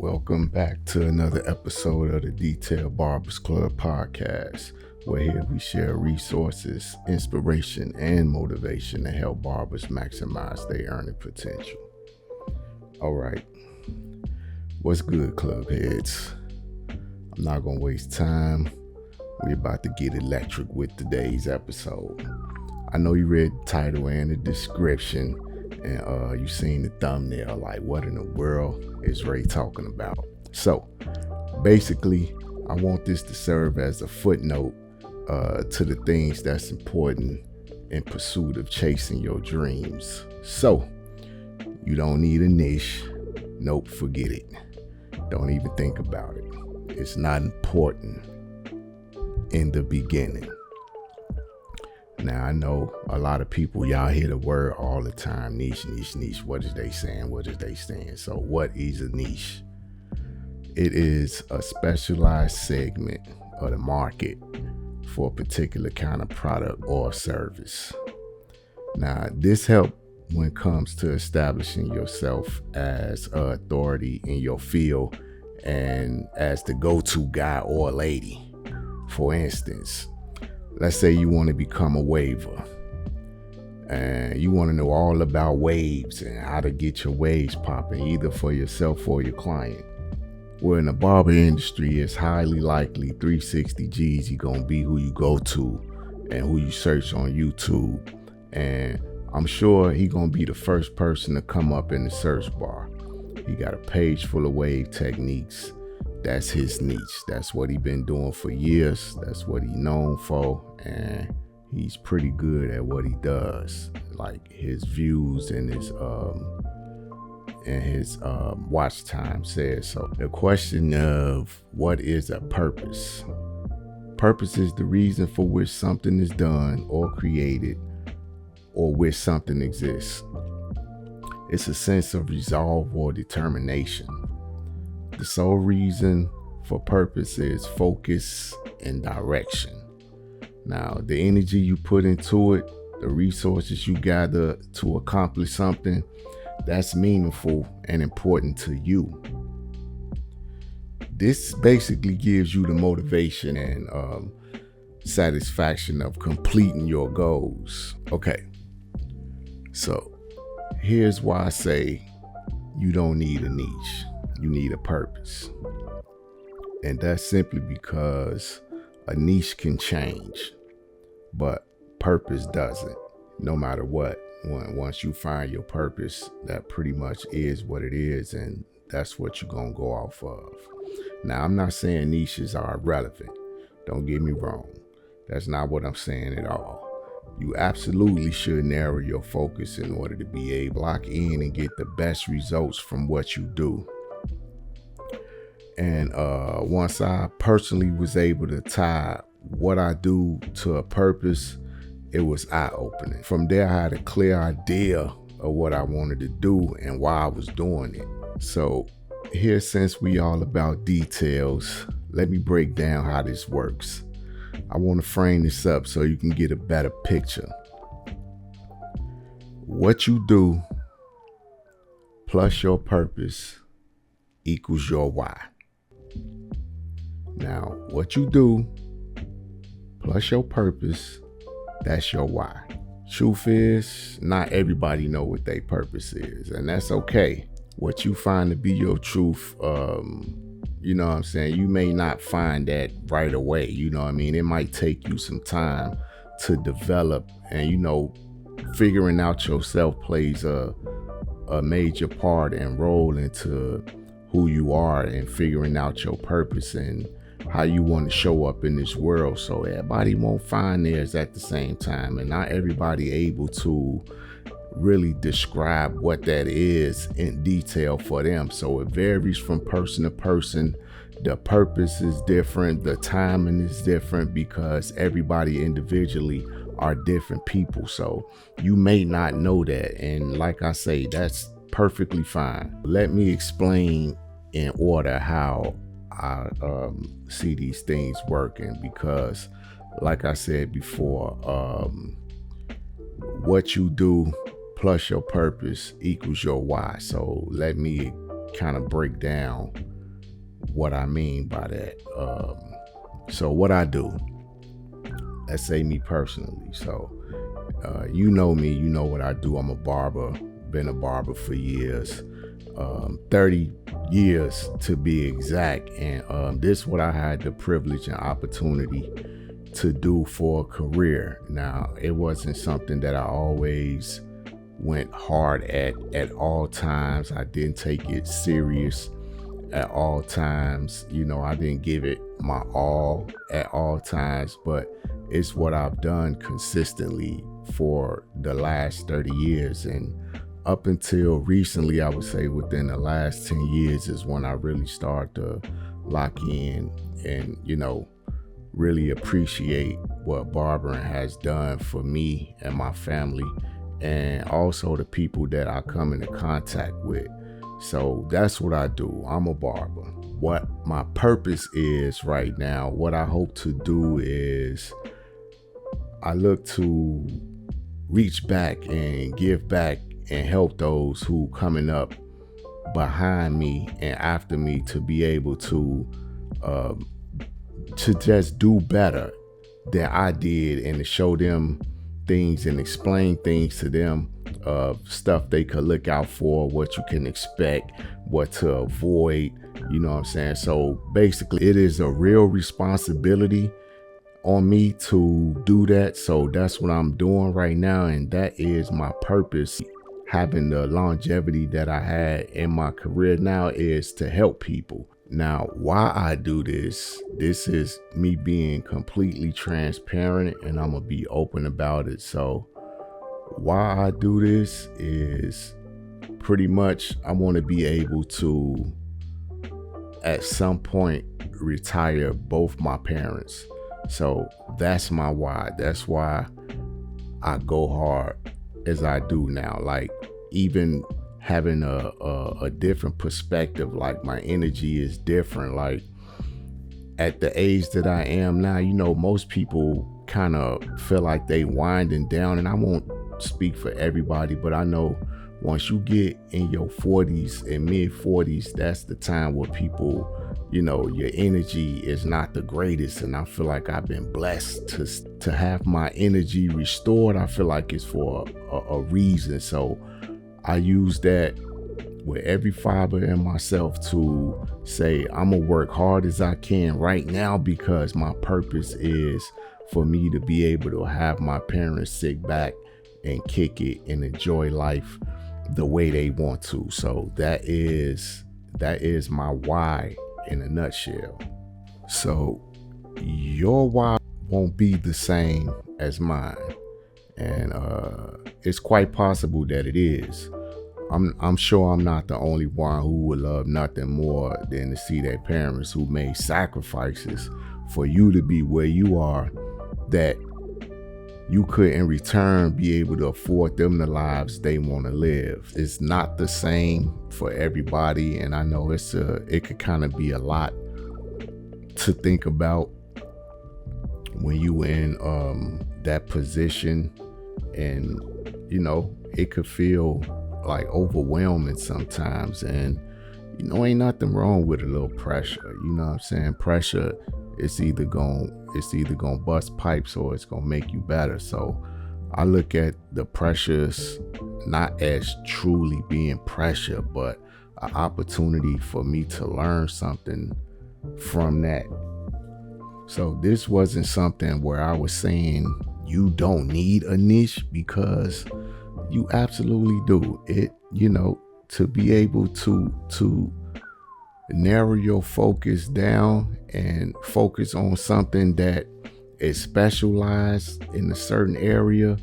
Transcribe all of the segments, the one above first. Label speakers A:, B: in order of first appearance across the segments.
A: Welcome back to another episode of the Detailed Barbers Club podcast, where here we share resources, inspiration, and motivation to help barbers maximize their earning potential. All right, what's good, club heads? I'm not gonna waste time. We're about to get electric with today's episode. I know you read the title and the description, and you seen the thumbnail, like what in the world is Ray talking about? So basically, I want this to serve as a footnote to the things that's important in pursuit of chasing your dreams. So you don't need a niche. Nope, forget it. Don't even think about it. It's not important in the beginning. Now, I know a lot of people, y'all hear the word all the time, niche. What is they saying? So what is a niche? It is a specialized segment of the market for a particular kind of product or service. Now, this helps when it comes to establishing yourself as an authority in your field and as the go-to guy or lady. For instance, let's say you want to become a waver and you want to know all about waves and how to get your waves popping, either for yourself or your client. Well, in the barber industry, it's highly likely 360 G's you're going to be who you go to and who you search on YouTube. And I'm sure he's going to be the first person to come up in the search bar. He got a page full of wave techniques. That's his niche. That's what he's been doing for years. That's what he's known for. And he's pretty good at what he does. Like his views and his watch time says so. The question of what is a purpose? Purpose is the reason for which something is done or created or which something exists. It's a sense of resolve or determination. The sole reason for purpose is focus and direction. Now, the energy you put into it, the resources you gather to accomplish something, that's meaningful and important to you. This basically gives you the motivation and satisfaction of completing your goals. Okay, so here's why I say you don't need a niche. You need a purpose. And that's simply because a niche can change, but purpose doesn't, no matter what. Once you find your purpose, that pretty much is what it is, and that's what you're going to go off of. Now, I'm not saying niches are irrelevant. Don't get me wrong. That's not what I'm saying at all. You absolutely should narrow your focus in order to be able to lock in and get the best results from what you do. And once I personally was able to tie what I do to a purpose, it was eye-opening. From there, I had a clear idea of what I wanted to do and why I was doing it. So here, since we all about details, let me break down how this works. I want to frame this up so you can get a better picture. What you do plus your purpose equals your why. Now, what you do plus your purpose, that's your why. Truth is, not everybody know what their purpose is, and that's okay. What you find to be your truth, you know what I'm saying? You may not find that right away. You know what I mean? It might take you some time to develop, and figuring out yourself plays a major part and role into who you are and figuring out your purpose and how you want to show up in this world. So everybody won't find theirs at the same time, and not everybody able to really describe what that is in detail for them. So it varies from person to person. The purpose is different. The timing is different because everybody individually are different people. So you may not know that. And like I say, that's perfectly fine. Let me explain in order how I see these things working, because like I said before, what you do plus your purpose equals your why. So let me kind of break down what I mean by that. So what I do, let's say me personally. So you know me, you know what I do. I'm a barber, been a barber for years, 30 years to be exact. And this is what I had the privilege and opportunity to do for a career. Now, it wasn't something that I always went hard at all times. I didn't take it serious at all times. You know, I didn't give it my all at all times, but it's what I've done consistently for the last 30 years. And up until recently, I would say within the last 10 years is when I really started to lock in and, you know, really appreciate what barbering has done for me and my family, and also the people that I come into contact with. So that's what I do. I'm a barber. What my purpose is right now, what I hope to do is I look to reach back and give back and help those who coming up behind me and after me to be able to just do better than I did, and to show them things and explain things to them, stuff they could look out for, what you can expect, what to avoid, you know what I'm saying? So basically it is a real responsibility on me to do that. So that's what I'm doing right now, and that is my purpose. Having the longevity that I had in my career now is to help people. Now, why I do this is me being completely transparent, and I'm gonna be open about it. So why I do this is pretty much I want to be able to at some point retire both my parents. So that's my why. That's why I go hard as I do now. Like, even having a different perspective, like my energy is different. Like, at the age that I am now, you know, most people kind of feel like they winding down, and I won't speak for everybody, but I know once you get in your 40s and mid 40s, that's the time where people, you know, your energy is not the greatest. And I feel like I've been blessed to have my energy restored. I feel like it's for a reason. So I use that with every fiber in myself to say I'm gonna work hard as I can right now, because my purpose is for me to be able to have my parents sit back and kick it and enjoy life the way they want to. So that is my why in a nutshell. So your why won't be the same as mine, and it's quite possible that it is. I'm sure I'm not the only one who would love nothing more than to see their parents who made sacrifices for you to be where you are, that you could in return be able to afford them the lives they want to live. It's not the same for everybody, and I know it could kind of be a lot to think about when you in that position, and you know, it could feel like overwhelming sometimes. And you know, ain't nothing wrong with a little pressure. You know what I'm saying? Pressure, it's either gonna bust pipes or it's gonna make you better. So I look at the pressures not as truly being pressure, but an opportunity for me to learn something from that. So this wasn't something where I was saying you don't need a niche, because you absolutely do. It, you know, to be able to narrow your focus down and focus on something that is specialized in a certain area,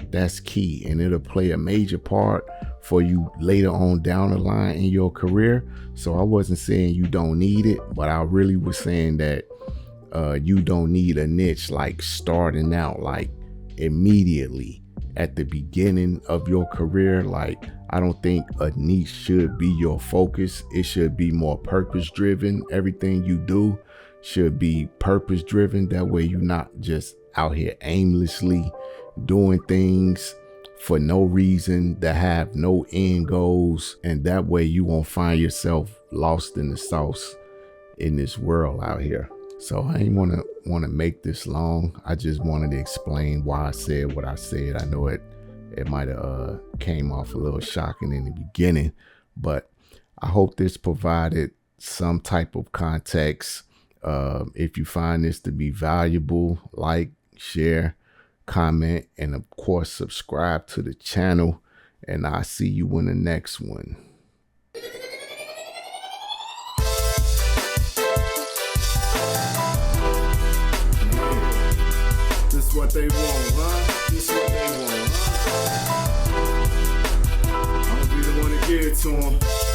A: that's key, and it'll play a major part for you later on down the line in your career. So I wasn't saying you don't need it, but I really was saying that you don't need a niche like starting out, like immediately at the beginning of your career. Like, I don't think a niche should be your focus. It should be more purpose driven. Everything you do should be purpose driven. That way you're not just out here aimlessly doing things for no reason, that have no end goals, and that way you won't find yourself lost in the sauce in this world out here. So I ain't want to make this long. I just wanted to explain why I said what I said. I know it might have came off a little shocking in the beginning, but I hope this provided some type of context. If you find this to be valuable, like, share, comment, and of course subscribe to the channel, and I'll see you in the next one. This what they want, huh? This what they want, huh? I'm gonna be the one to give it to them.